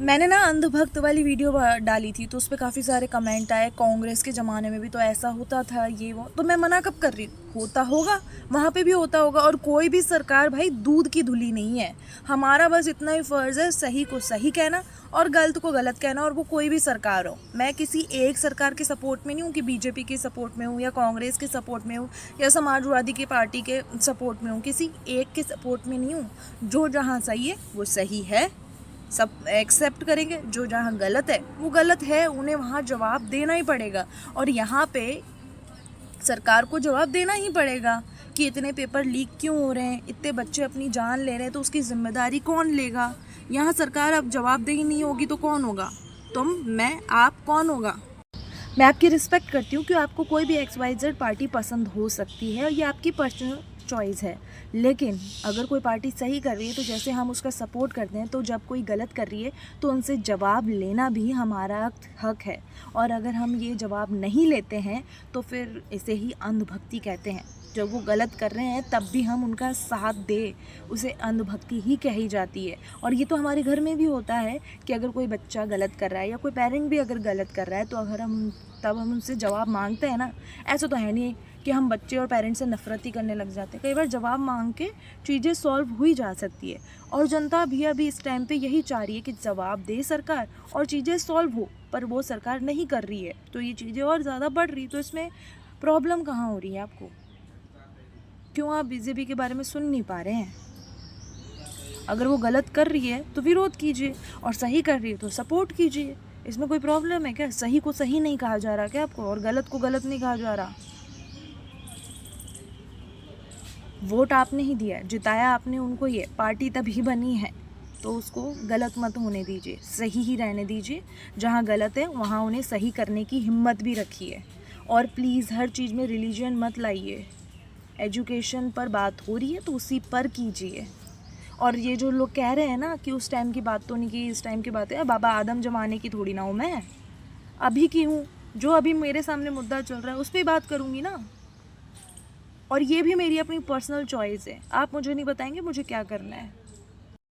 मैंने ना अंधभक्त वाली वीडियो डाली थी, तो उस पर काफ़ी सारे कमेंट आए, कांग्रेस के ज़माने में भी तो ऐसा होता था, ये वो। तो मैं मना कब कर रही हूँ? होता होगा, वहाँ पे भी होता होगा। और कोई भी सरकार भाई दूध की धुली नहीं है। हमारा बस इतना ही फ़र्ज़ है सही को सही कहना और गलत को गलत कहना, और वो कोई भी सरकार हो। मैं किसी एक सरकार के सपोर्ट में नहीं हूँ कि बीजेपी के सपोर्ट में हूँ या कांग्रेस के सपोर्ट में हूँ या समाजवादी की पार्टी के सपोर्ट में हूँ, किसी एक के सपोर्ट में नहीं हूँ। जो जहाँ सही है वो सही है, सब एक्सेप्ट करेंगे। जो जहाँ गलत है वो गलत है, उन्हें वहाँ जवाब देना ही पड़ेगा। और यहाँ पे सरकार को जवाब देना ही पड़ेगा कि इतने पेपर लीक क्यों हो रहे हैं, इतने बच्चे अपनी जान ले रहे हैं, तो उसकी जिम्मेदारी कौन लेगा? यहाँ सरकार अब जवाबदेही नहीं होगी तो कौन होगा? तुम, मैं, आप, कौन होगा? मैं आपकी रिस्पेक्ट करती हूँ कि आपको कोई भी XYZ पार्टी पसंद हो सकती है और ये आपकी पर्सनल चॉइस है। लेकिन अगर कोई पार्टी सही कर रही है तो जैसे हम उसका सपोर्ट करते हैं, तो जब कोई गलत कर रही है तो उनसे जवाब लेना भी हमारा हक है। और अगर हम ये जवाब नहीं लेते हैं तो फिर इसे ही अंधभक्ति कहते हैं। जब वो गलत कर रहे हैं तब भी हम उनका साथ दे, उसे अंधभक्ति ही कही जाती है। और ये तो हमारे घर में भी होता है कि अगर कोई बच्चा गलत कर रहा है या कोई पेरेंट भी अगर गलत कर रहा है तो अगर हम उनसे जवाब मांगते हैं ना, ऐसा तो है नहीं कि हम बच्चे और पेरेंट्स से नफरत ही करने लग जाते हैं। कई बार जवाब मांग के चीज़ें सॉल्व हुई जा सकती है। और जनता भी अभी इस टाइम पे यही चाह रही है कि जवाब दे सरकार और चीज़ें सॉल्व हो, पर वो सरकार नहीं कर रही है तो ये चीज़ें और ज़्यादा बढ़ रही। तो इसमें प्रॉब्लम कहाँ हो रही है आपको? क्यों आप बीजेपी के बारे में सुन नहीं पा रहे हैं? अगर वो गलत कर रही है तो विरोध कीजिए और सही कर रही है तो सपोर्ट कीजिए। इसमें कोई प्रॉब्लम है क्या? सही को सही नहीं कहा जा रहा क्या आपको? और गलत को गलत नहीं कहा जा रहा? वोट आपने ही दिया है, जिताया आपने उनको, ये पार्टी तभी बनी है, तो उसको गलत मत होने दीजिए, सही ही रहने दीजिए। जहाँ गलत है वहाँ उन्हें सही करने की हिम्मत भी रखिए। और प्लीज़ हर चीज़ में रिलीजन मत लाइए। एजुकेशन पर बात हो रही है तो उसी पर कीजिए। और ये जो लोग कह रहे हैं ना कि उस टाइम की बात तो नहीं की, इस टाइम की बात है, बाबा आदम जमाने की थोड़ी ना हूँ मैं, अभी की हूँ। जो अभी मेरे सामने मुद्दा चल रहा है उस पर बात करूँगी ना। और ये भी मेरी अपनी पर्सनल चॉइस है, आप मुझे नहीं बताएंगे मुझे क्या करना है।